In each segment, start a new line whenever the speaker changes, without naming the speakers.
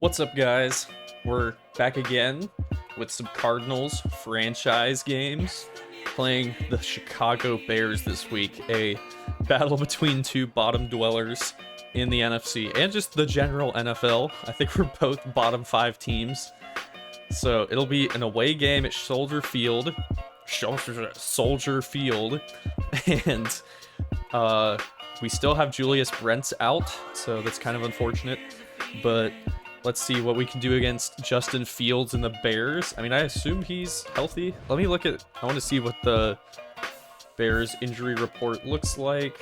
What's up, guys? We're back again with some Cardinals franchise games, playing the Chicago Bears this week, a battle between two bottom dwellers in the NFC and just the general NFL. I think we're both bottom 5 teams. So it'll be an away game at Soldier Field, and we still have Julius Brents out, so that's kind of unfortunate, but let's see what we can do against Justin Fields and the Bears. I mean, I assume he's healthy. I want to see what the Bears injury report looks like.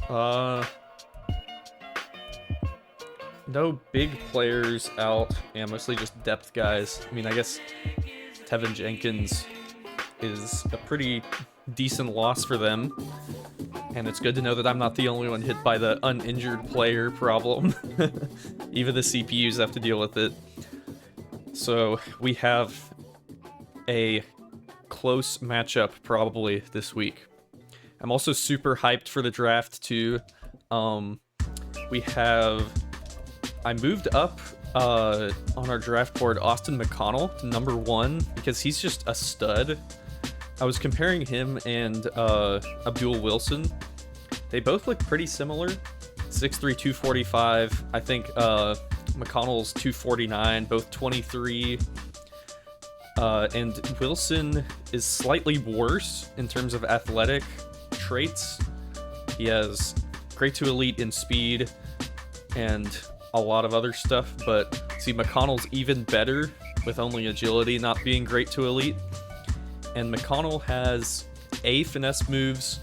No big players out. Yeah, mostly just depth guys. I mean, I guess Tevin Jenkins is a pretty decent loss for them. And it's good to know that I'm not the only one hit by the uninjured player problem. Even the CPUs have to deal with it. So we have a close matchup probably this week. I'm also super hyped for the draft too. I moved up on our draft board Austin McConnell to number 1 because he's just a stud. I was comparing him and Abdul Wilson. They both look pretty similar. 6'3", 245. I think McConnell's 249, both 23. And Wilson is slightly worse in terms of athletic traits. He has great to elite in speed and a lot of other stuff, but see, McConnell's even better with only agility not being great to elite. And McConnell has A finesse moves,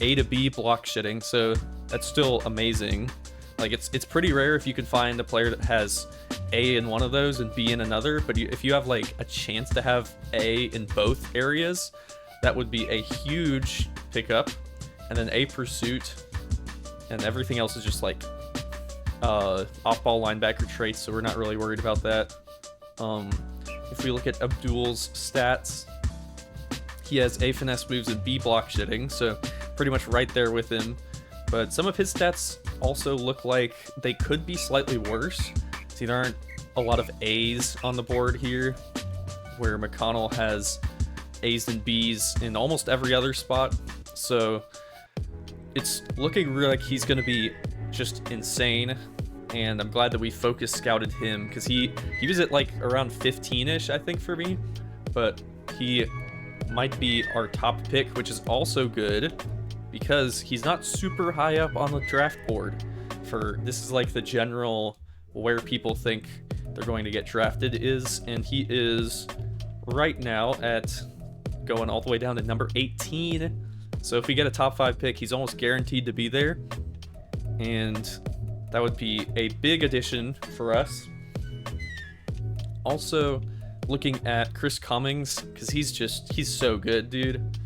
A to B block shitting, so that's still amazing. Like, it's pretty rare if you can find a player that has A in one of those and B in another, but if you have like a chance to have A in both areas, that would be a huge pickup. And then A pursuit, and everything else is just like off-ball linebacker traits, so we're not really worried about that. If we look at Abdul's stats, he has A finesse moves and B block shitting, so pretty much right there with him. But some of his stats also look like they could be slightly worse. See, there aren't a lot of A's on the board here, where McConnell has A's and B's in almost every other spot. So it's looking really like he's going to be just insane. And I'm glad that we focus scouted him, because he was at like around 15-ish, I think, for me. But he might be our top pick, which is also good because he's not super high up on the draft board. This is like the general where people think they're going to get drafted is, and he is right now at going all the way down to number 18. So if we get a top 5 pick, he's almost guaranteed to be there, and that would be a big addition for us. Also, looking at Chris Cummings, because he's so good, dude.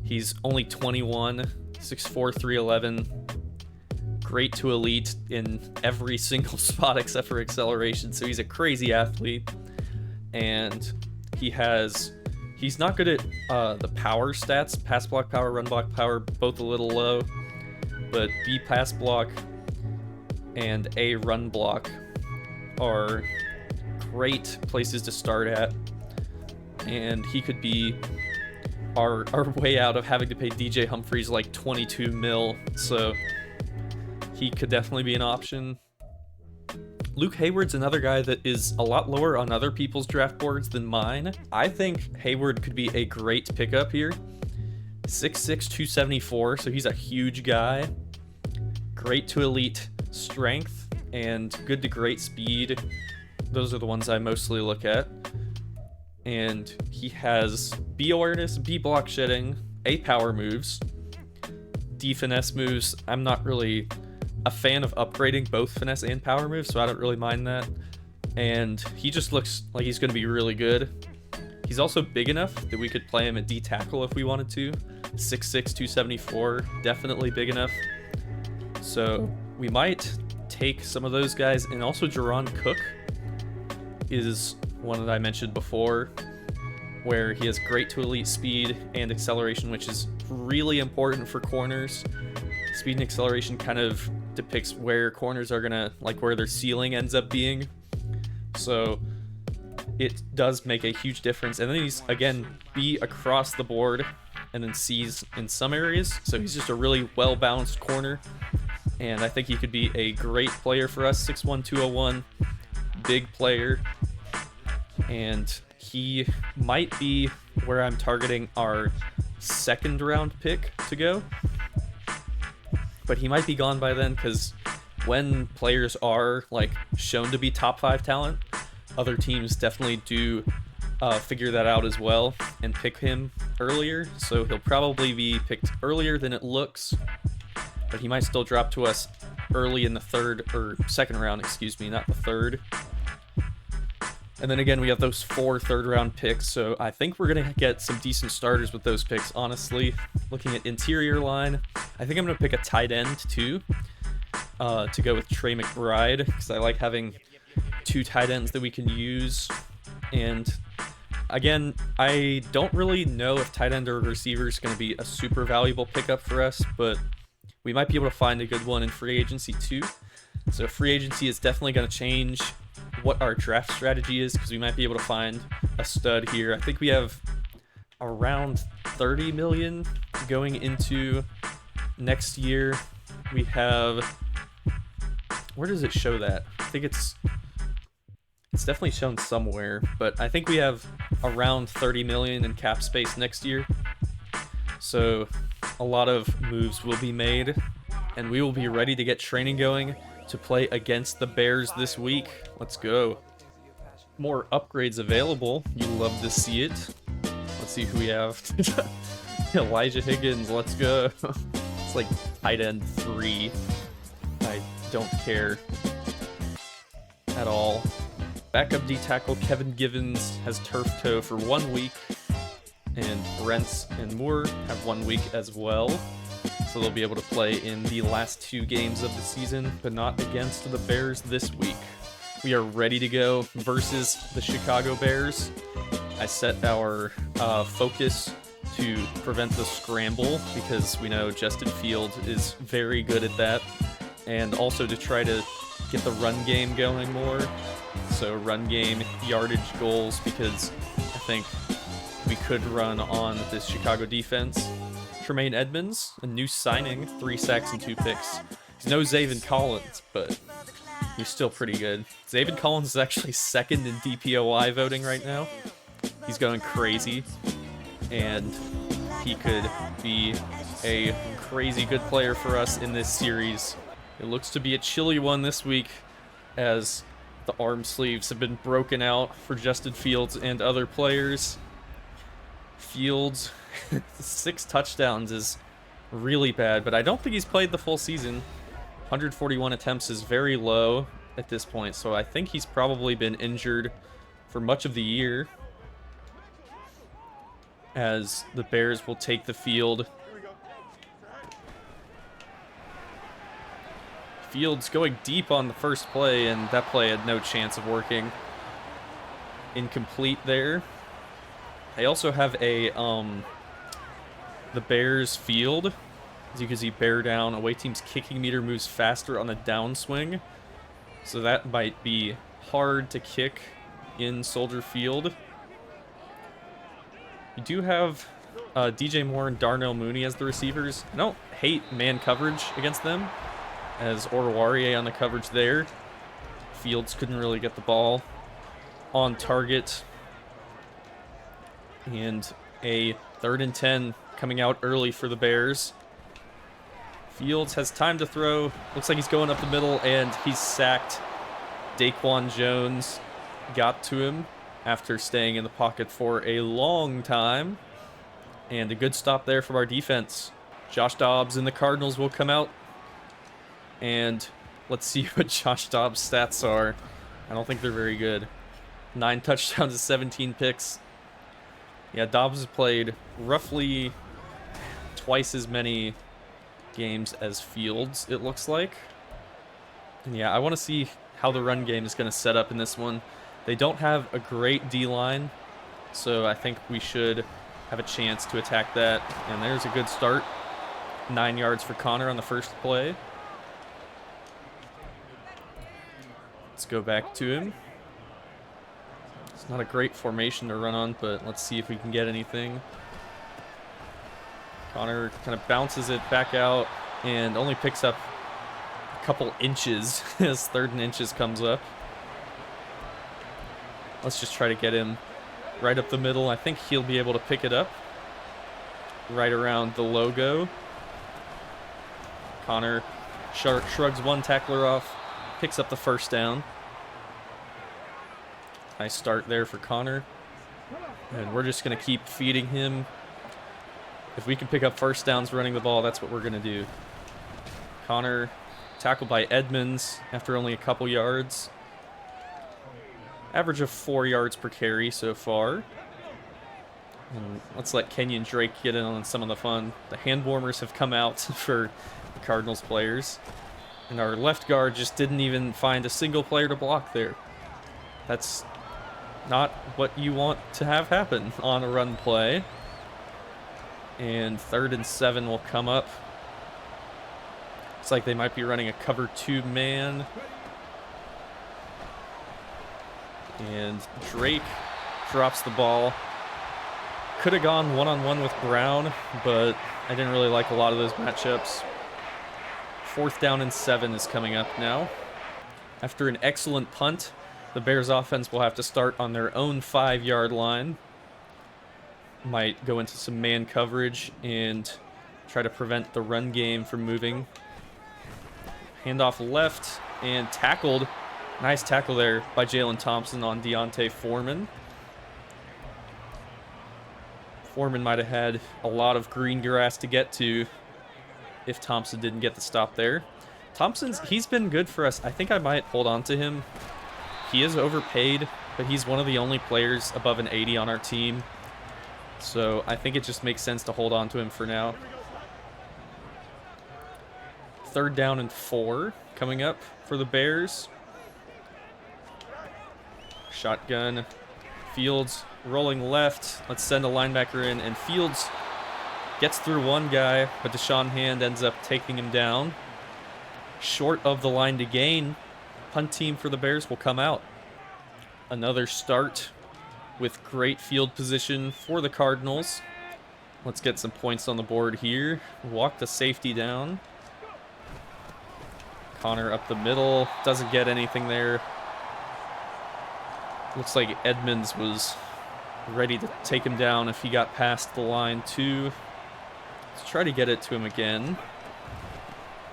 He's only 21, 6'4", 311. Great to elite in every single spot except for acceleration, so he's a crazy athlete. And he's not good at the power stats, pass block power, run block power, both a little low. But B pass block and A run block are great places to start at, and he could be our way out of having to pay DJ Humphries like 22 mil, so he could definitely be an option. Luke Hayward's another guy that is a lot lower on other people's draft boards than mine. I think Hayward could be a great pickup here. 6'6", 274, so he's a huge guy. Great to elite strength and good to great speed. Those are the ones I mostly look at. And he has B awareness, B block shedding, A power moves, D finesse moves. I'm not really a fan of upgrading both finesse and power moves, so I don't really mind that. And he just looks like he's going to be really good. He's also big enough that we could play him at D tackle if we wanted to. 6'6", 274, definitely big enough. So we might take some of those guys. And also Jerron Cook is one that I mentioned before, where he has great to elite speed and acceleration, which is really important for corners. Speed and acceleration kind of depicts where corners are gonna, like where their ceiling ends up being. So it does make a huge difference. And then he's, again, B across the board, and then C's in some areas. So he's just a really well-balanced corner. And I think he could be a great player for us. 6'1", 201, big player. And he might be where I'm targeting our second round pick to go. But he might be gone by then, because when players are like shown to be top 5 talent, other teams definitely do figure that out as well and pick him earlier. So he'll probably be picked earlier than it looks, but he might still drop to us early in the second round, excuse me, not the third. And then again, we have those 4 third-round picks, so I think we're going to get some decent starters with those picks, honestly. Looking at interior line, I think I'm going to pick a tight end, too, to go with Trey McBride, because I like having 2 tight ends that we can use. And again, I don't really know if tight end or receiver is going to be a super valuable pickup for us, but we might be able to find a good one in free agency, too. So free agency is definitely going to change what our draft strategy is, because we might be able to find a stud here. I think we have around 30 million going into next year. We have, where does it show that? I think it's definitely shown somewhere, but I think we have around 30 million in cap space next year. So a lot of moves will be made, and we will be ready to get training going to play against the Bears this week. Let's go. More upgrades available. You love to see it. Let's see who we have. Elijah Higgins, let's go. It's like tight end 3. I don't care at all. Backup D tackle Kevin Givens has turf toe for 1 week, and Brents and Moore have 1 week as well. So they'll be able to play in the last 2 games of the season, but not against the Bears this week. We are ready to go versus the Chicago Bears. I set our focus to prevent the scramble, because we know Justin Fields is very good at that, and also to try to get the run game going more. So run game, yardage goals, because I think we could run on this Chicago defense. Tremaine Edmonds, a new signing, 3 sacks and 2 picks. He's no Zaven Collins, but he's still pretty good. Zaven Collins is actually second in DPOI voting right now. He's going crazy, and he could be a crazy good player for us in this series. It looks to be a chilly one this week, as the arm sleeves have been broken out for Justin Fields and other players. Fields, 6 touchdowns is really bad, but I don't think he's played the full season. 141 attempts is very low at this point, so I think he's probably been injured for much of the year, as the Bears will take the field. Fields going deep on the first play, and that play had no chance of working. Incomplete there. They also have a the Bears field. As you can see, bear down. Away team's kicking meter moves faster on the downswing, so that might be hard to kick in Soldier Field. You do have DJ Moore and Darnell Mooney as the receivers. I don't hate man coverage against them, as Oruwariye on the coverage there. Fields couldn't really get the ball on target. And a 3rd and 10 coming out early for the Bears. Fields has time to throw. Looks like he's going up the middle, and he's sacked. Daquan Jones got to him after staying in the pocket for a long time. And a good stop there from our defense. Josh Dobbs and the Cardinals will come out. And let's see what Josh Dobbs' stats are. I don't think they're very good. 9 touchdowns and 17 picks. Yeah, Dobbs has played roughly twice as many games as Fields, it looks like. And yeah, I want to see how the run game is going to set up in this one. They don't have a great D-line, so I think we should have a chance to attack that. And there's a good start. 9 yards for Connor on the first play. Let's go back to him. It's not a great formation to run on, but let's see if we can get anything. Connor kind of bounces it back out and only picks up a couple inches as 3rd and inches comes up. Let's just try to get him right up the middle. I think he'll be able to pick it up right around the logo. Connor shrugs one tackler off, picks up the 1st down. Nice start there for Connor. And we're just going to keep feeding him. If we can pick up 1st downs running the ball, that's what we're going to do. Connor tackled by Edmonds after only a couple yards. Average of 4 yards per carry so far. And let's let Kenyon Drake get in on some of the fun. The hand warmers have come out for the Cardinals players. And our left guard just didn't even find a single player to block there. That's not what you want to have happen on a run play. And 3rd and 7 will come up. Looks like they might be running a cover 2 man. And Drake drops the ball. Could have gone one-on-one with Brown, but I didn't really like a lot of those matchups. 4th down and 7 is coming up now. After an excellent punt, the Bears offense will have to start on their own 5-yard line. Might go into some man coverage and try to prevent the run game from moving. Handoff left and tackled. Nice tackle there by Jalen Thompson on Deontay Foreman. Foreman might have had a lot of green grass to get to if Thompson didn't get the stop there. He's been good for us. I think I might hold on to him. He is overpaid, but he's one of the only players above an 80 on our team. So I think it just makes sense to hold on to him for now. 3rd down and 4 coming up for the Bears. Shotgun. Fields rolling left. Let's send a linebacker in, and Fields gets through one guy, but Deshaun Hand ends up taking him down. Short of the line to gain. Punt team for the Bears will come out. Another start with great field position for the Cardinals. Let's get some points on the board here. Walk the safety down. Connor up the middle. Doesn't get anything there. Looks like Edmonds was ready to take him down if he got past the line too. Let's try to get it to him again.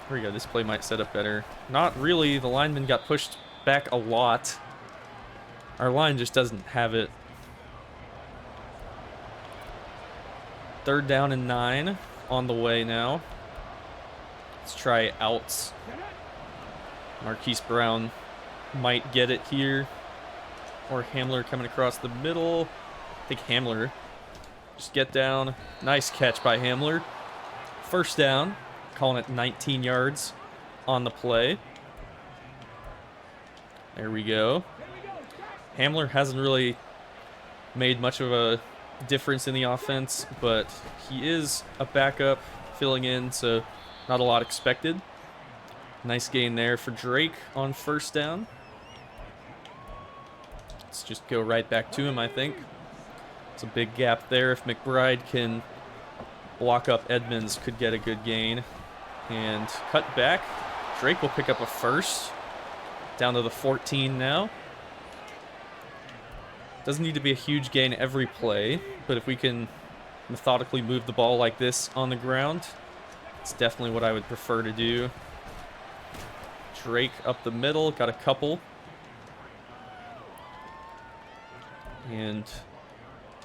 There we go. This play might set up better. Not really. The lineman got pushed back a lot. Our line just doesn't have it. 3rd down and 9 on the way now. Let's try outs. Marquise Brown might get it here. Or Hamler coming across the middle. I think Hamler. Just get down. Nice catch by Hamler. 1st down. Calling it 19 yards on the play. There we go. Hamler hasn't really made much of a difference in the offense, but he is a backup filling in, so not a lot expected. Nice gain there for Drake on 1st down. Let's just go right back to him, I think. It's a big gap there. If McBride can block up Edmonds, could get a good gain. And cut back. Drake will pick up a 1st. Down to the 14 now. Doesn't need to be a huge gain every play, but if we can methodically move the ball like this on the ground, it's definitely what I would prefer to do. Drake up the middle, got a couple. And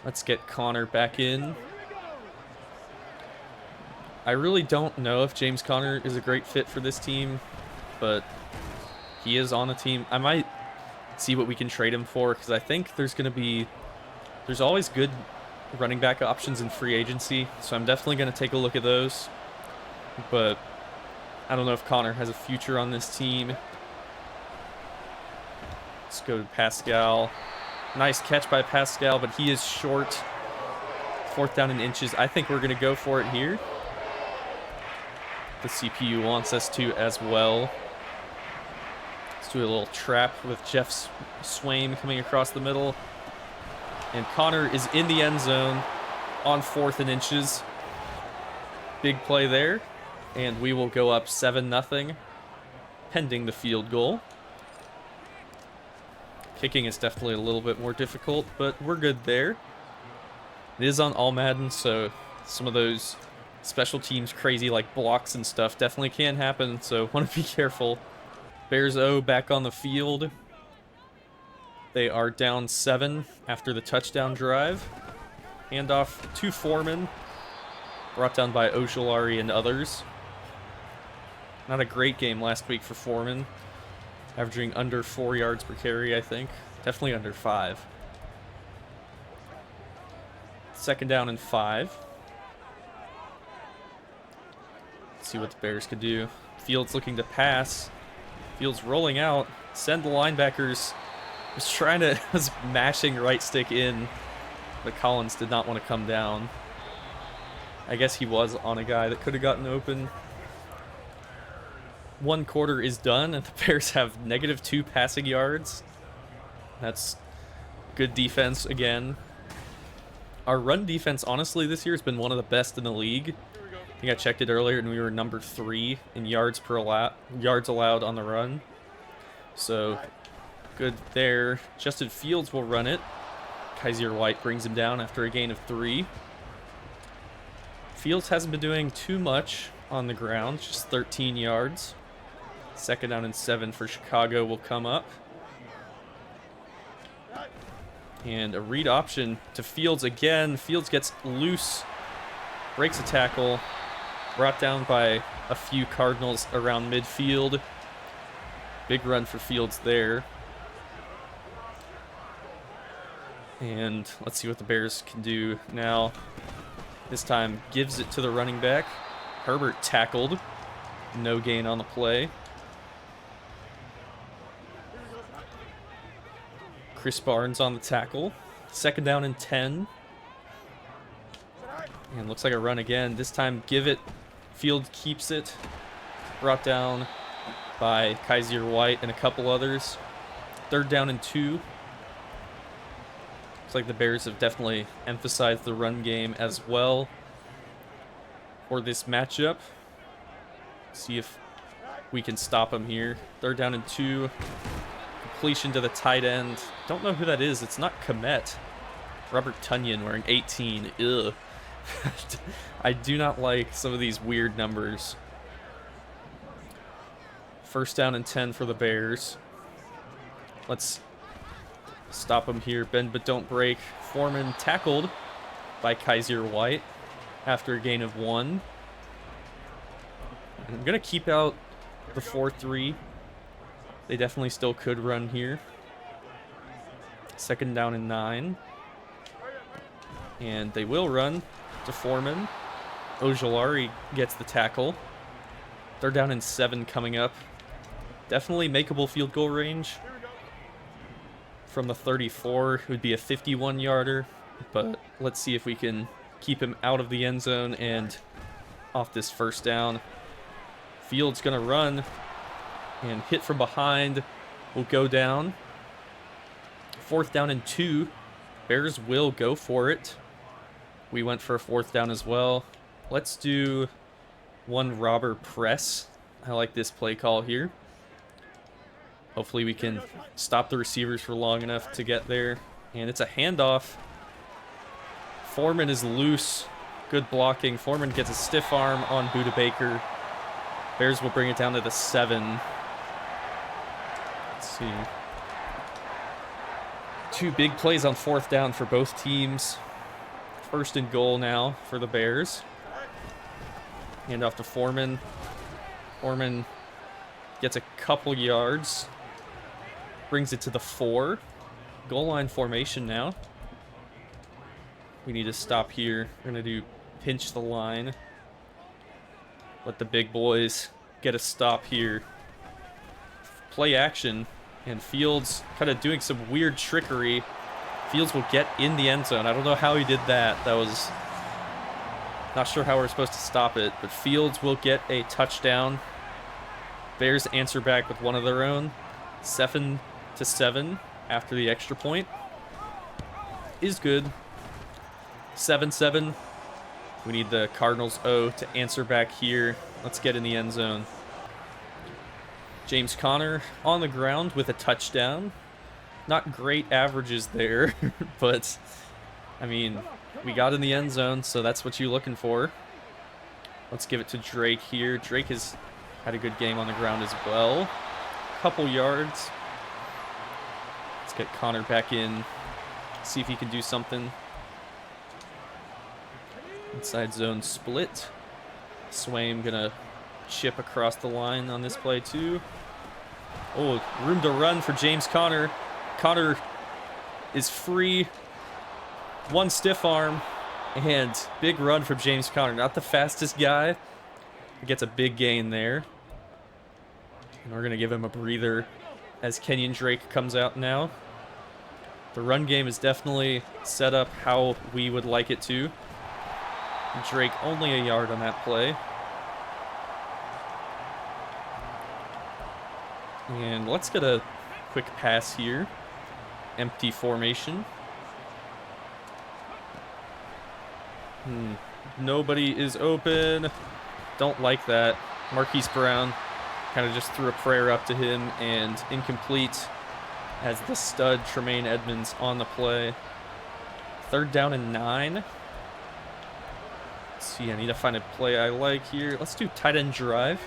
let's get Connor back in. I really don't know if James Conner is a great fit for this team, but he is on the team. I might see what we can trade him for, because I think there's always good running back options in free agency, so I'm definitely going to take a look at those. But I don't know if Connor has a future on this team. Let's go to Pascal. Nice catch by Pascal, but he is short. 4th down and inches. I think we're going to go for it here. The CPU wants us to as well. Let's Let's do a little trap with Jeff Swaim coming across the middle. And Connor is in the end zone on 4th and inches. Big play there. And we will go up 7-0, pending the field goal. Kicking is definitely a little bit more difficult, but we're good there. It is on all Madden, so some of those special teams crazy like blocks and stuff definitely can happen, so want to be careful. Bears O back on the field. They are down 7 after the touchdown drive. Handoff to Foreman, brought down by Ojolari and others. Not a great game last week for Foreman, averaging under 4 yards per carry, I think. Definitely under 5. 2nd down and 5. Let's see what the Bears could do. Fields looking to pass. Fields rolling out. Send the linebackers. Was mashing right stick in, but Collins did not want to come down. I guess he was on a guy that could have gotten open. 1 quarter is done, and the Bears have -2 passing yards. That's good defense again. Our run defense, honestly, this year has been one of the best in the league. I think I checked it earlier, and we were number 3 in yards allowed on the run. So good there. Justin Fields will run it. Kaiser White brings him down after a gain of 3. Fields hasn't been doing too much on the ground, just 13 yards. 2nd down and 7 for Chicago will come up. And a read option to Fields again. Fields gets loose, breaks a tackle, brought down by a few Cardinals around midfield. Big run for Fields there. And let's see what the Bears can do now. This time gives it to the running back. Herbert tackled. No gain on the play. Chris Barnes on the tackle. 2nd down and 10. And looks like a run again. This time give it. Field keeps it. Brought down by Kaiser White and a couple others. 3rd down and 2. Looks like the Bears have definitely emphasized the run game as well for this matchup. See if we can stop them here. 3rd down and 2. Completion to the tight end. Don't know who that is. It's not Komet. Robert Tunyon wearing 18. Ugh. I do not like some of these weird numbers. 1st down and 10 for the Bears. Let's stop them here. Bend but don't break. Foreman tackled by Kaiser White after a gain of 1. I'm going to keep out the 4-3. They definitely still could run here. 2nd down and 9. And they will run to Foreman. Ojolari gets the tackle. 3rd down and 7 coming up. Definitely makeable field goal range. From the 34, it would be a 51-yarder. But let's see if we can keep him out of the end zone and off this 1st down. Fields going to run. And hit from behind will go down. 4th down and 2. Bears will go for it. We went for a 4th down as well. Let's do one robber press. I like this play call here. Hopefully we can stop the receivers for long enough to get there. And it's a handoff. Foreman is loose. Good blocking. Foreman gets a stiff arm on Budda Baker. Bears will bring it down to the 7. Let's see. 2 big plays on 4th down for both teams. 1st and goal now for the Bears. Hand off to Foreman. Foreman gets a couple yards. Brings it to the 4. Goal line formation now. We need to stop here. We're going to do pinch the line. Let the big boys get a stop here. Play action. And Fields kind of doing some weird trickery. Fields will get in the end zone. I don't know how he did that. That was... Not sure how we're supposed to stop it. But Fields will get a touchdown. Bears answer back with one of their own. 7-7 after the extra point is good. 7-7. We need the Cardinals O to answer back here. Let's get in the end zone. James Conner on the ground with a touchdown. Not great averages there, but I mean, we got in the end zone, so that's what you're looking for. Let's give it to Drake here. Drake has had a good game on the ground as well. Couple yards. Let's get Conner back in. See if he can do something. Inside zone split. Swaim gonna chip across the line on this play too. Oh, room to run for James Conner. Conner is free. One stiff arm. And big run from James Conner. Not the fastest guy. He gets a big gain there. And we're gonna give him a breather as Kenyon Drake comes out now. The run game is definitely set up how we would like it to. Drake only a yard on that play. And let's get a quick pass here. Empty formation. Nobody is open. Don't like that. Marquise Brown kind of just threw a prayer up to him, and incomplete as the stud Tremaine Edmonds on the play. 3rd down and 9. Let's see, I need to find a play I like here. Let's do tight end drive.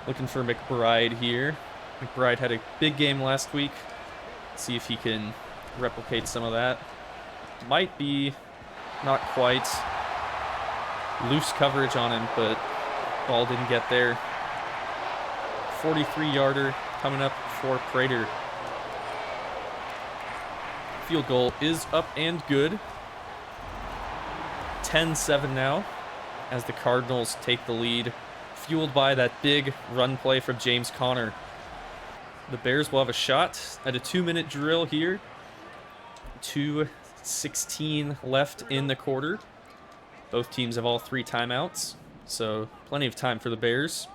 Looking for McBride here. McBride had a big game last week. Let's see if he can replicate some of that. Might be, not quite. Loose coverage on him, but ball didn't get there. 43-yarder coming up for Prater. Field goal is up and good. 10-7 now as the Cardinals take the lead, fueled by that big run play from James Conner. The Bears will have a shot at a 2-minute drill here. 2:16 left in the quarter. Both teams have all 3 timeouts, so plenty of time for the Bears.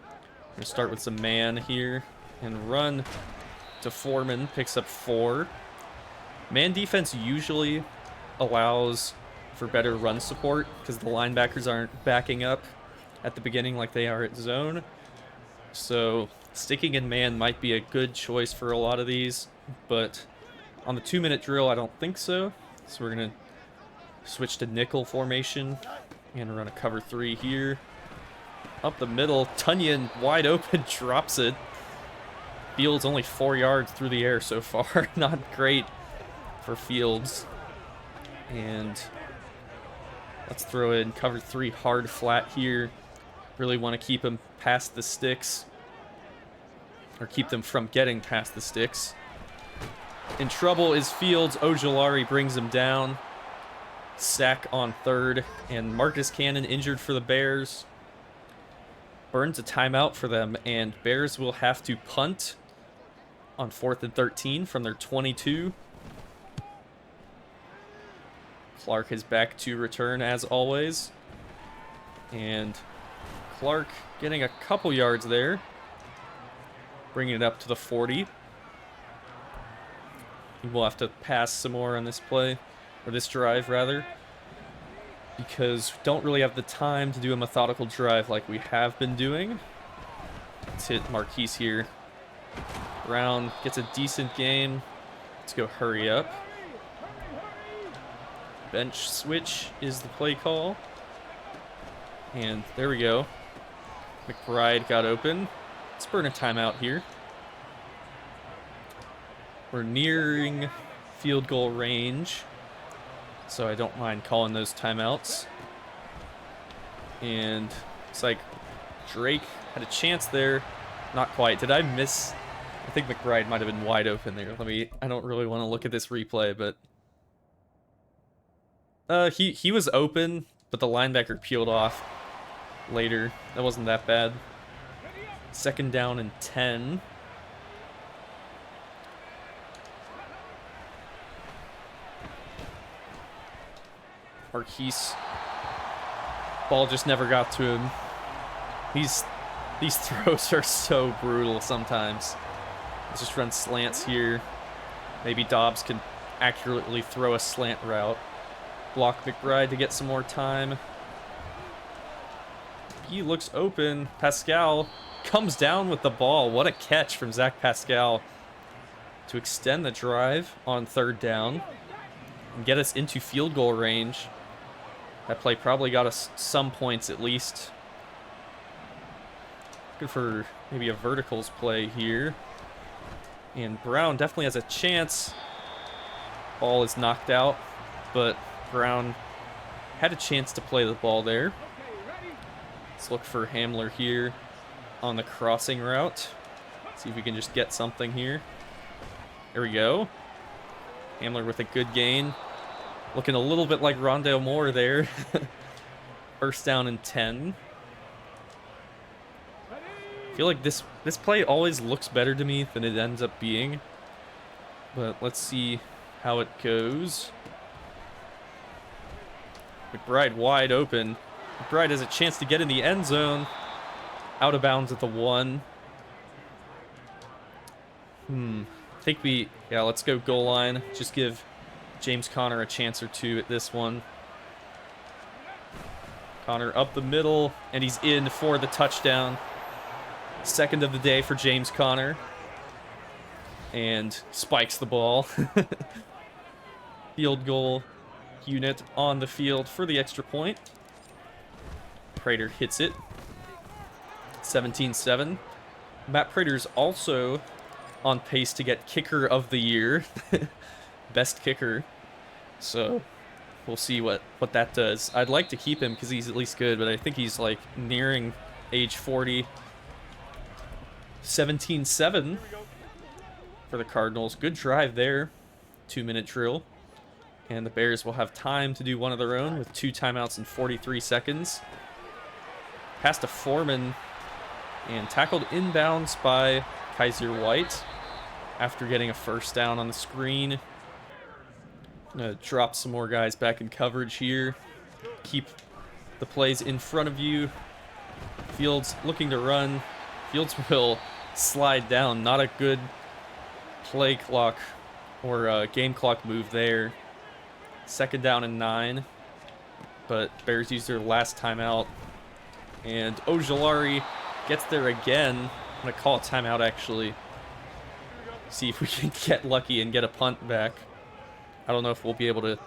We're going to start with some man here and run to Foreman, picks up 4. Man defense usually allows for better run support because the linebackers aren't backing up at the beginning like they are at zone. So sticking in man might be a good choice for a lot of these, but on the 2-minute drill, I don't think so. So we're going to switch to nickel formation and run a cover 3 here. Up the middle, Tunyon wide open, drops it. Fields only 4 yards through the air so far. Not great for Fields. And let's throw in cover 3 hard flat here. Really want to keep him past the sticks, or keep them from getting past the sticks. In trouble is Fields. Ojulari brings him down. Sack on 3rd, and Marcus Cannon injured for the Bears. Burns a timeout for them, and Bears will have to punt on 4th and 13 from their 22. Clark is back to return as always. And Clark getting a couple yards there. Bringing it up to the 40. We'll have to pass some more on this play, or this drive rather, because we don't really have the time to do a methodical drive like we have been doing. Let's hit Marquise here. Brown gets a decent game. Let's go hurry up. Bench switch is the play call. And there we go. McBride got open. Let's burn a timeout here. We're nearing field goal range, so I don't mind calling those timeouts. And it's like Drake had a chance there. Not quite. Did I miss? I think McBride might have been wide open there. I don't really want to look at this replay, but he was open, but the linebacker peeled off later. That wasn't that bad. 2nd down and 10. Marquise. Ball just never got to him. These throws are so brutal sometimes. Let's just run slants here. Maybe Dobbs can accurately throw a slant route. Block McBride to get some more time. He looks open. Pascal comes down with the ball. What a catch from Zach Pascal to extend the drive on 3rd down and get us into field goal range. That play probably got us some points at least. Looking for maybe a verticals play here. And Brown definitely has a chance. Ball is knocked out, but Brown had a chance to play the ball there. Let's look for Hamler here on the crossing route. See if we can just get something here. There we go. Hamler with a good gain. Looking a little bit like Rondale Moore there. 1st down and 10. I feel like this play always looks better to me than it ends up being. But let's see how it goes. McBride wide open. McBride has a chance to get in the end zone. Out of bounds at the 1. I think let's go goal line. Just give James Conner a chance or two at this one. Conner up the middle, and he's in for the touchdown. 2nd of the day for James Conner. And spikes the ball. Field goal unit on the field for the extra point. Prater hits it. 17-7. Matt Prater's also on pace to get kicker of the year. Best kicker. So we'll see what that does. I'd like to keep him because he's at least good, but I think he's like nearing age 40. 17-7 for the Cardinals. Good drive there. 2-minute drill. And the Bears will have time to do one of their own with 2 timeouts and 43 seconds. Pass to Foreman and tackled inbounds by Kaiser White after getting a 1st down on the screen. Gonna drop some more guys back in coverage here. Keep the plays in front of you. Fields looking to run. Fields will slide down. Not a good play clock or game clock move there. 2nd down and 9. But Bears use their last timeout. And Ojulari gets there again. I'm going to call a timeout, actually. See if we can get lucky and get a punt back. I don't know if we'll be able to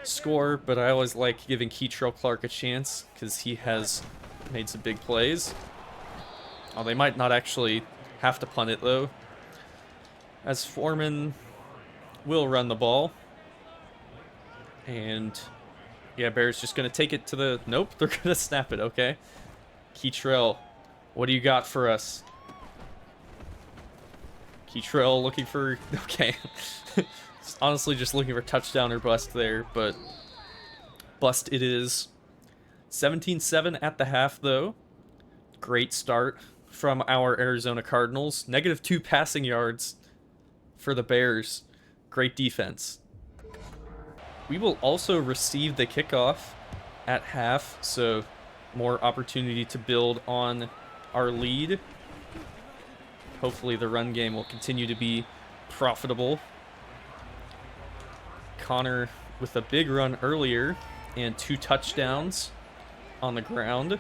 score, but I always like giving Keitrell Clark a chance because he has made some big plays. Oh, they might not actually have to punt it, though, as Foreman will run the ball. And yeah, Bears just going to take it to the... Nope, they're going to snap it, okay. Keitrell, what do you got for us? Keitrell looking for... Okay. Honestly, just looking for touchdown or bust there, but bust it is. 17-7 at the half, though. Great start from our Arizona Cardinals. -2 passing yards for the Bears. Great defense. We will also receive the kickoff at half, so more opportunity to build on our lead. Hopefully the run game will continue to be profitable. Conner with a big run earlier and 2 touchdowns on the ground.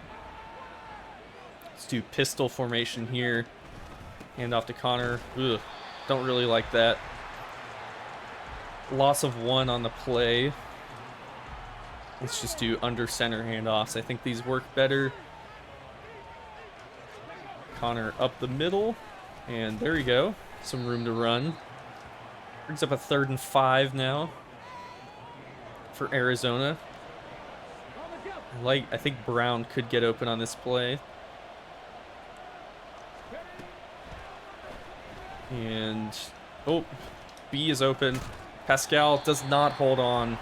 Let's do pistol formation here. Hand off to Conner. Ugh, don't really like that. Loss of 1 on the play. Let's just do under center handoffs. I think these work better. Conner up the middle. And there you go. Some room to run. Brings up a 3rd and 5 now for Arizona. I think Brown could get open on this play. And oh, B is open. Pascal does not hold on.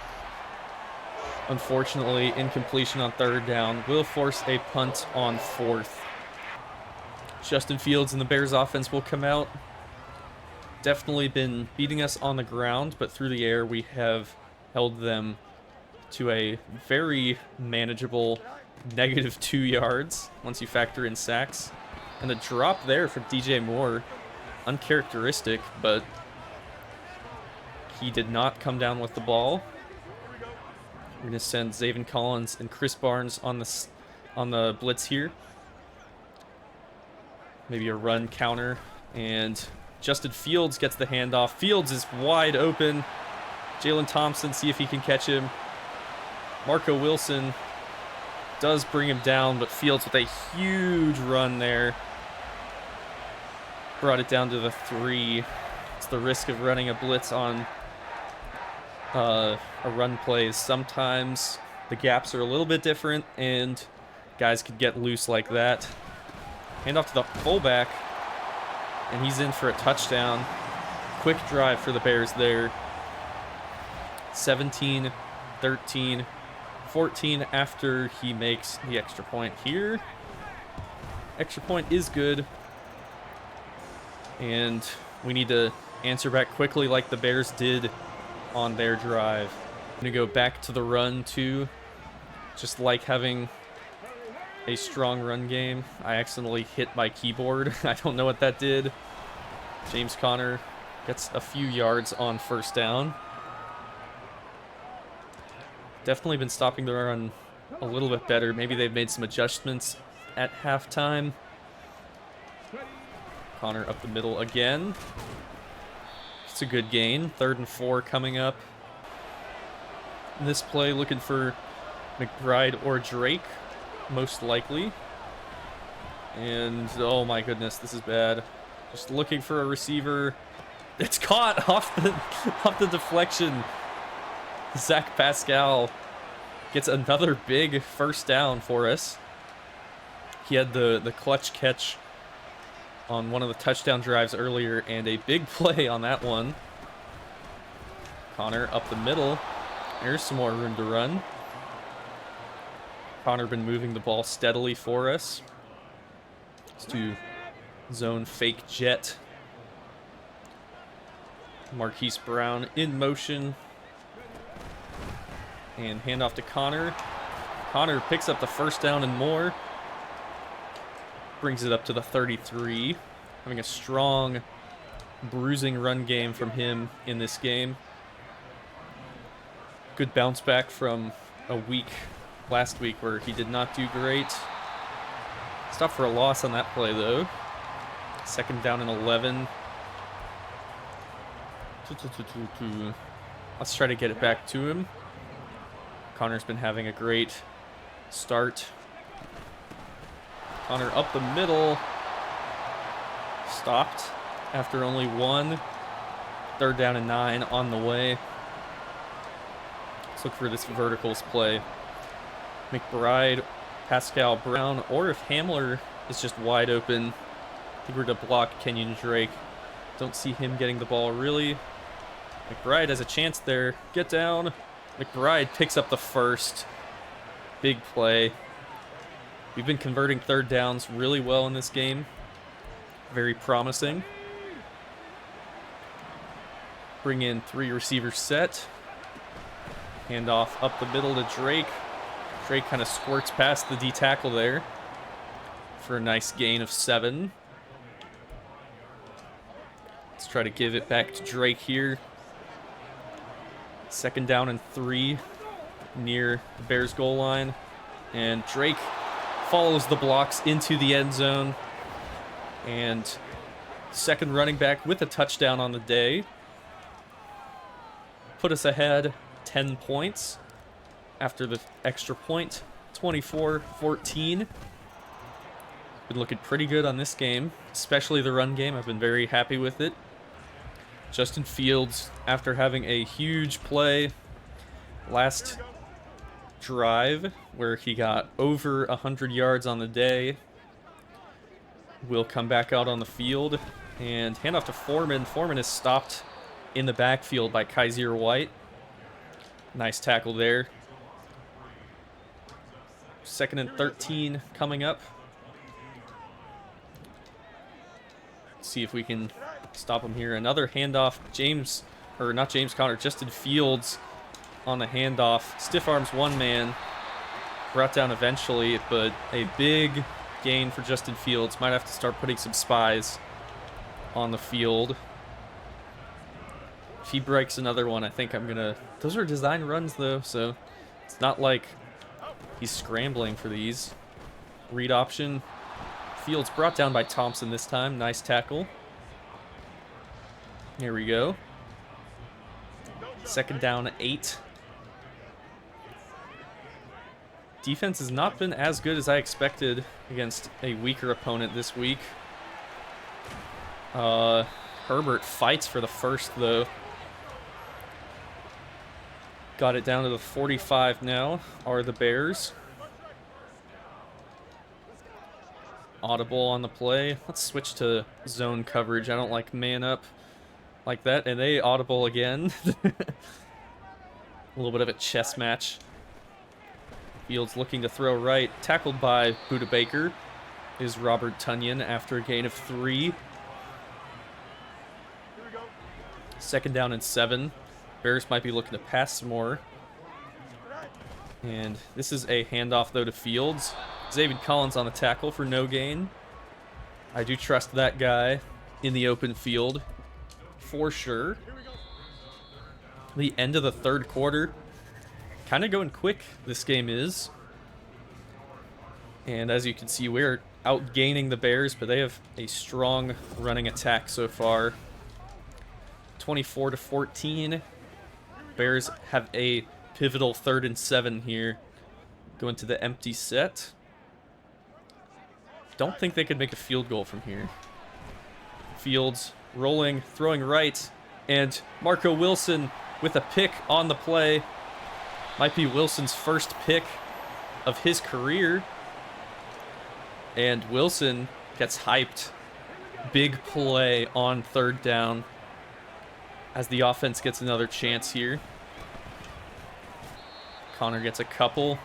Unfortunately, incompletion on 3rd down. Will force a punt on 4th. Justin Fields and the Bears offense will come out. Definitely been beating us on the ground, but through the air we have held them to a very manageable -2 yards once you factor in sacks. And the drop there from DJ Moore uncharacteristic, but he did not come down with the ball. We're going to send Zaven Collins and Chris Barnes on the blitz here. Maybe a run counter, and Justin Fields gets the handoff. Fields is wide open. Jalen Thompson, see if he can catch him. Marco Wilson does bring him down, but Fields with a huge run there. Brought it down to the 3. It's the risk of running a blitz on a run play. Sometimes the gaps are a little bit different, and guys could get loose like that. Handoff to the fullback, and he's in for a touchdown. Quick drive for the Bears there. 17, 13, 14 after he makes the extra point here. Extra point is good. And we need to answer back quickly like the Bears did on their drive. I'm going to go back to the run too. Just like having a strong run game. I accidentally hit my keyboard. I don't know what that did. James Conner gets a few yards on first down. Definitely been stopping the run a little bit better. Maybe they've made some adjustments at halftime. Conner up the middle again. It's a good gain. 3rd and 4 coming up. In this play, looking for McBride or Drake, most likely. And oh my goodness, this is bad. Just looking for a receiver. It's caught off the deflection. Zach Pascal gets another big first down for us. He had the clutch catch on one of the touchdown drives earlier, and a big play on that one. Conner up the middle. There's some more room to run. Conner been moving the ball steadily for us. Let's do zone fake jet. Marquise Brown in motion. And handoff to Conner. Conner picks up the first down and more. Brings it up to the 33. Having a strong bruising run game from him in this game. Good bounce back from a week last week where he did not do great. Stop for a loss on that play though. 2nd down and 11. Let's try to get it back to him. Conner's been having a great start. Conner up the middle. Stopped after only 1. 3rd down and 9 on the way. Let's look for this verticals play. McBride, Pascal Brown, or if Hamler is just wide open, I think we're to block Kenyon Drake. Don't see him getting the ball really. McBride has a chance there. Get down. McBride picks up the first. Big play. We've been converting 3rd downs really well in this game. Very promising. Bring in 3 receiver set. Handoff up the middle to Drake. Drake kind of squirts past the D tackle there for a nice gain of 7. Let's try to give it back to Drake here. 2nd down and 3 near the Bears goal line. And Drake follows the blocks into the end zone. And 2nd running back with a touchdown on the day. Put us ahead 10 points after the extra point. 24-14. Been looking pretty good on this game, especially the run game. I've been very happy with it. Justin Fields, after having a huge play last drive where he got over 100 yards on the day, will come back out on the field and hand off to Foreman. Foreman is stopped in the backfield by Kaiser White. Nice tackle there. 2nd and 13 coming up. Let's see if we can stop him here. Another handoff. Justin Fields on the handoff. Stiff arms one man. Brought down eventually, but a big gain for Justin Fields. Might have to start putting some spies on the field. If he breaks another one, I think I'm gonna... Those are design runs, though, so it's not like he's scrambling for these. Read option. Fields brought down by Thompson this time. Nice tackle. Here we go. Second down, 8. Defense has not been as good as I expected against a weaker opponent this week. Herbert fights for the first, though. Got it down to the 45 now, are the Bears. Audible on the play. Let's switch to zone coverage. I don't like man up like that. And they audible again. A little bit of a chess match. Fields looking to throw right. Tackled by Budda Baker is Robert Tonyan after a gain of 3. Second down and 7. Bears might be looking to pass some more. And this is a handoff, though, to Fields. Zaven Collins on the tackle for no gain. I do trust that guy in the open field for sure. The end of the third quarter. Kind of going quick, this game is. And as you can see, we're outgaining the Bears, but they have a strong running attack so far. 24-14. Bears have a pivotal 3rd and 7 here. Going to the empty set. Don't think they could make a field goal from here. Fields rolling, throwing right, and Marco Wilson with a pick on the play. Might be Wilson's first pick of his career. And Wilson gets hyped. Big play on 3rd down as the offense gets another chance here. Connor gets a couple.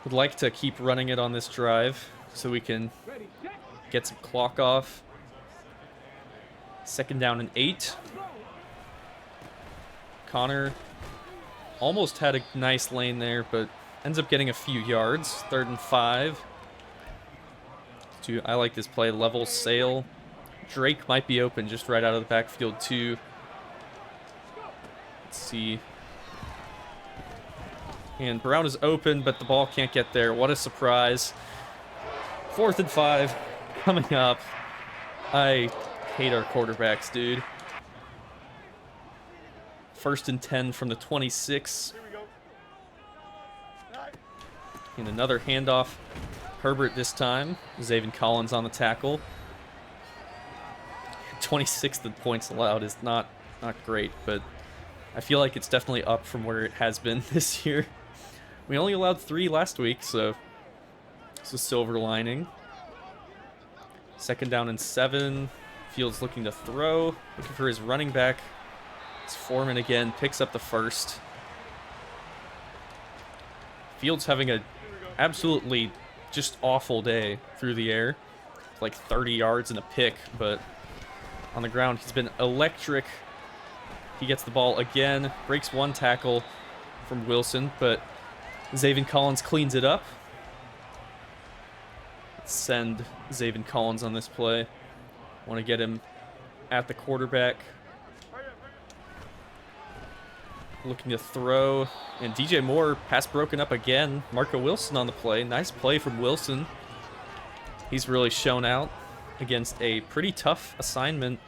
Would like to keep running it on this drive so we can get some clock off. Second down and 8. Connor almost had a nice lane there, but ends up getting a few yards. 3rd and 5. I like this play. Level sail. Drake might be open just right out of the backfield too. Let's see. And Brown is open, but the ball can't get there. What a surprise. 4th and 5 coming up. I hate our quarterbacks, dude. 1st and 10 from the 26. And another handoff. Herbert this time. Zaven Collins on the tackle. 26th points allowed is not great, but I feel like it's definitely up from where it has been this year. We only allowed 3 last week, so it's a silver lining. Second down and 7. Fields looking to throw. Looking for his running back. It's Foreman again. Picks up the first. Fields having a absolutely just awful day through the air. Like 30 yards and a pick, but on the ground he's been electric. He gets the ball again. Breaks 1 tackle from Wilson, but Zaven Collins cleans it up. Let's send Zaven Collins on this play. Want to get him at the quarterback. Looking to throw. And DJ Moore, pass broken up again. Marco Wilson on the play. Nice play from Wilson. He's really shown out against a pretty tough assignment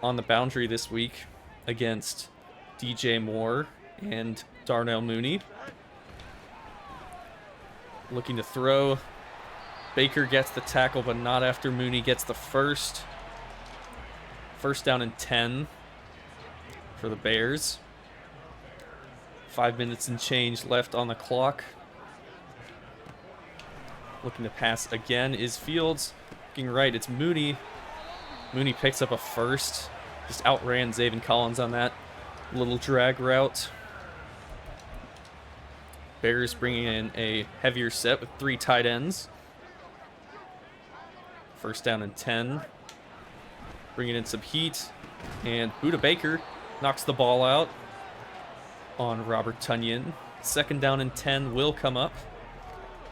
on the boundary this week against DJ Moore and Darnell Mooney. Looking to throw. Baker gets the tackle, but not after Mooney gets the first. 1st down and 10 for the Bears. 5 minutes and change left on the clock. Looking to pass again is Fields. Looking right, it's Mooney. Mooney picks up a first. Just outran Zaven Collins on that little drag route. Bears bringing in a heavier set with 3 tight ends. 1st down and 10. Bringing in some heat. And Budda Baker knocks the ball out on Robert Tonyan. 2nd down and 10 will come up.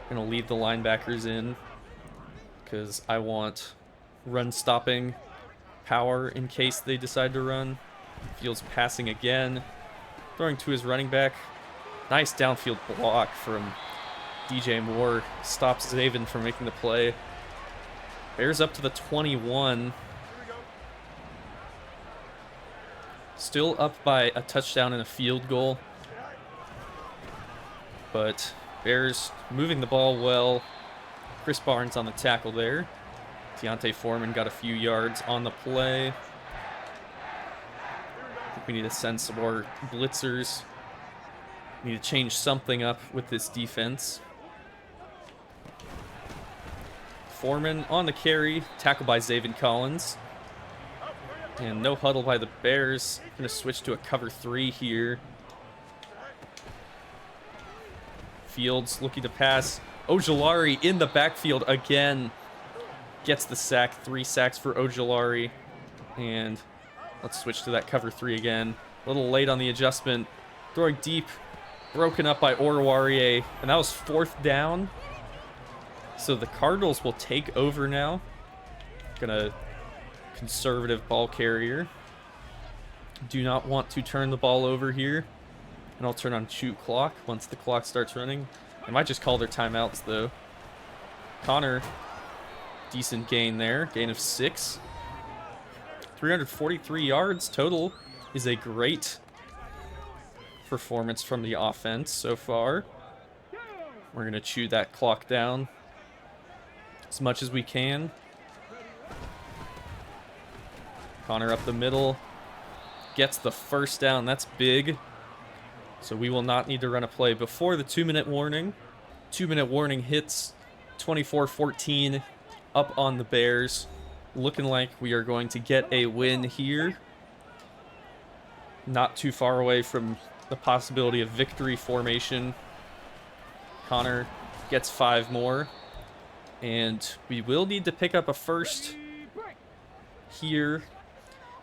Gonna leave the linebackers in because I want run stopping power in case they decide to run. Fields passing again, throwing to his running back. Nice downfield block from DJ Moore. Stops Zaven from making the play. Bears up to the 21. Still up by a touchdown and a field goal. But Bears moving the ball well. Chris Barnes on the tackle there. Deontay Foreman got a few yards on the play. I think we need to send some more blitzers. We need to change something up with this defense. Foreman on the carry, tackled by Zaven Collins. And no huddle by the Bears. Going to switch to a cover 3 here. Fields looking to pass. Ojulari in the backfield again. Gets the sack. 3 sacks for Ojulari. And let's switch to that cover 3 again. A little late on the adjustment. Throwing deep. Broken up by Oruwariye. And that was 4th down. So the Cardinals will take over now. Gonna conservative ball carrier. Do not want to turn the ball over here. And I'll turn on shoot clock once the clock starts running. I might just call their timeouts though. Connor, decent gain there. Gain of 6. 343 yards total is a great performance from the offense so far. We're going to chew that clock down as much as we can. Connor up the middle. Gets the first down. That's big. So we will not need to run a play before the 2-minute warning. 2-minute warning hits. 24-14 up on the Bears. Looking like we are going to get a win here. Not too far away from the possibility of victory formation. Connor gets 5 more. And we will need to pick up a first here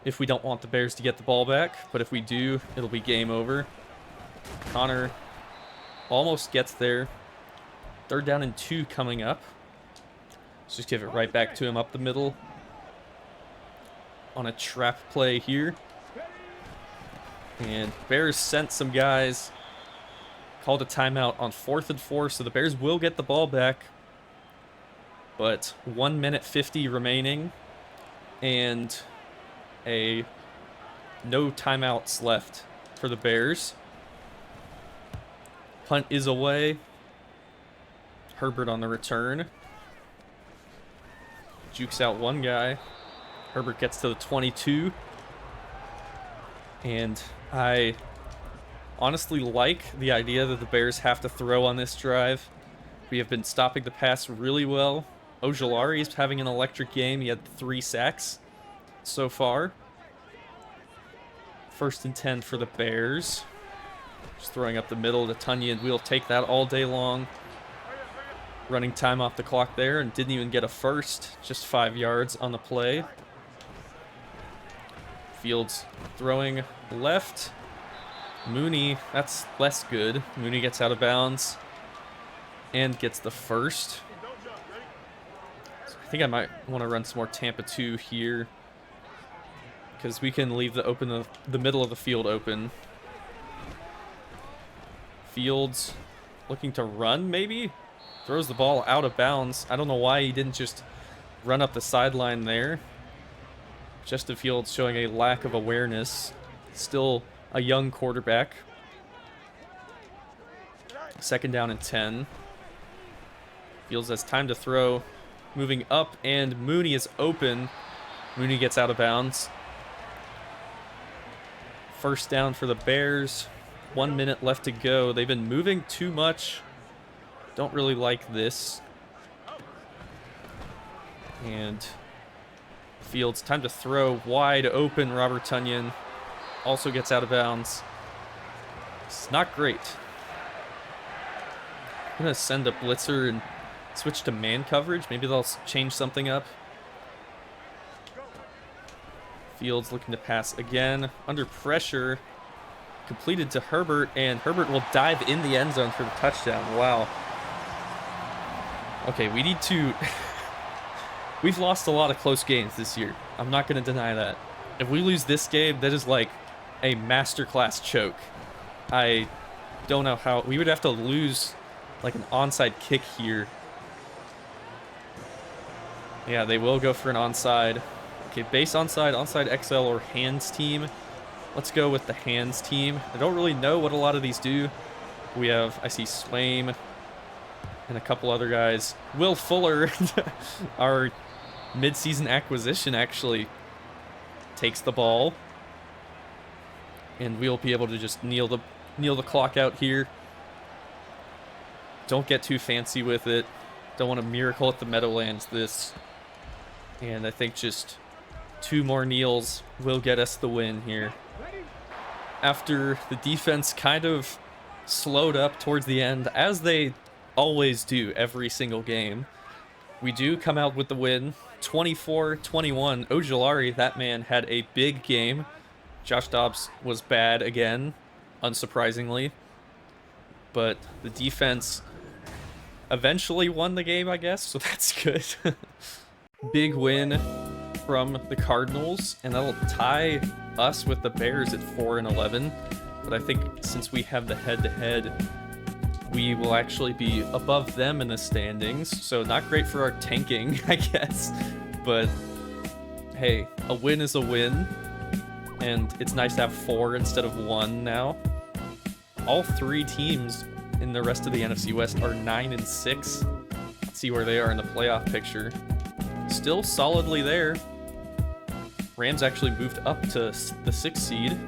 if we don't want the Bears to get the ball back. But if we do, it'll be game over. Connor almost gets there. 3rd down and 2 coming up. Let's just give it right back to him up the middle. On a trap play here. And Bears sent some guys. Called a timeout on 4th and 4, so the Bears will get the ball back. But 1 minute 50 remaining. And no timeouts left for the Bears. Punt is away. Herbert on the return. Jukes out one guy. Herbert gets to the 22. And I honestly like the idea that the Bears have to throw on this drive. We have been stopping the pass really well. Ojulari is having an electric game. He had 3 sacks so far. 1st and 10 for the Bears. Just throwing up the middle to Tunyon. We'll take that all day long. Running time off the clock there and didn't even get a first. Just 5 yards on the play. Fields throwing left. Mooney, that's less good. Mooney gets out of bounds and gets the first. So I think I might want to run some more Tampa 2 here because we can leave the middle of the field open. Fields looking to run, maybe? Throws the ball out of bounds. I don't know why he didn't just run up the sideline there. Justin Fields showing a lack of awareness. Still a young quarterback. 2nd down and 10. Fields has time to throw. Moving up, and Mooney is open. Mooney gets out of bounds. 1st down for the Bears. 1 minute left to go. They've been moving too much. Don't really like this. And Fields, time to throw. Wide open, Robert Tunyon. Also gets out of bounds. It's not great. I'm going to send a blitzer and switch to man coverage. Maybe they'll change something up. Fields looking to pass again. Under pressure. Completed to Herbert, and Herbert will dive in the end zone for the touchdown. Wow. Okay, we need to we've lost a lot of close games this year. I'm not going to deny that. If we lose this game, that is like a masterclass choke. I don't know how. We would have to lose like an onside kick here. Yeah, they will go for an onside. Okay, base onside, onside XL, or hands team. Let's go with the hands team. I don't really know what a lot of these do. We have, I see Swaim and a couple other guys. Will Fuller, our mid-season acquisition, actually takes the ball. And we'll be able to just kneel the clock out here. Don't get too fancy with it. Don't want a miracle at the Meadowlands this. And I think just 2 more kneels will get us the win here. After the defense kind of slowed up towards the end, as they always do every single game, we do come out with the win. 24-21. Ojulari, that man, had a big game. Josh Dobbs was bad again, unsurprisingly. But the defense eventually won the game, I guess, so that's good. Big win from the Cardinals, and that'll tie us with the Bears at 4-11. But I think since we have the head-to-head, we will actually be above them in the standings. So not great for our tanking, I guess. But hey, a win is a win. And it's nice to have 4 instead of 1 now. All 3 teams in the rest of the NFC West are 9-6. Let's see where they are in the playoff picture. Still solidly there. Rams actually moved up to the 6th seed.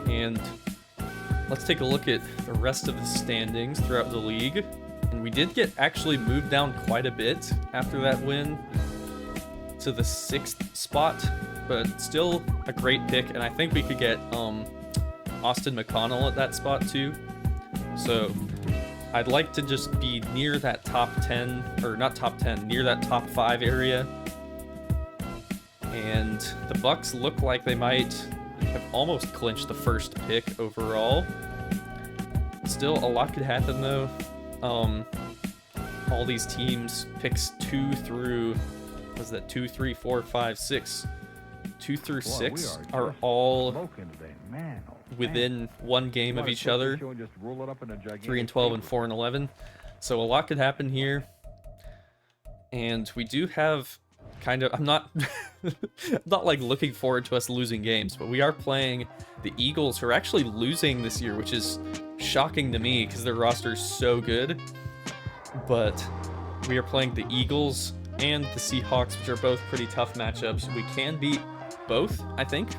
And let's take a look at the rest of the standings throughout the league. And we did get actually moved down quite a bit after that win to the 6th spot, but still a great pick. And I think we could get Austin McConnell at that spot too. So I'd like to just be near that top 10, or not top 10, near that top 5 area. And the Bucks look like they might have almost clinched the first pick overall. Still, a lot could happen though. All these teams, picks 2 through, was that 2, 3, 4, 5, 6? 2 through 6 are all within 1 game of each other. 3-12 and 4-11. So a lot could happen here. And we do have kind of, I'm not not like looking forward to us losing games, but we are playing the Eagles, who are actually losing this year, which is shocking to me because their roster is so good. But we are playing the Eagles and the Seahawks, which are both pretty tough matchups. We can beat both, I think.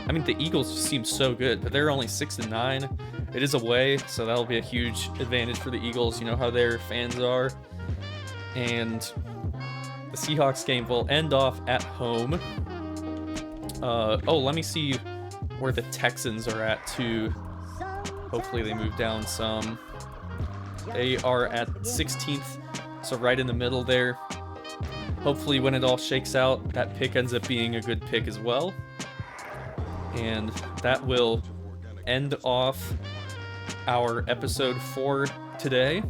I mean, the Eagles seem so good, but they're only 6-9. It is away, so that'll be a huge advantage for the Eagles. You know how their fans are. And the Seahawks game will end off at home. Oh, let me see where the Texans are at, too. Hopefully they move down some. They are at 16th, so right in the middle there. Hopefully when it all shakes out, that pick ends up being a good pick as well. And that will end off our episode for today.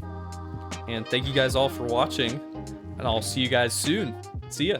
And thank you guys all for watching, and I'll see you guys soon. See ya.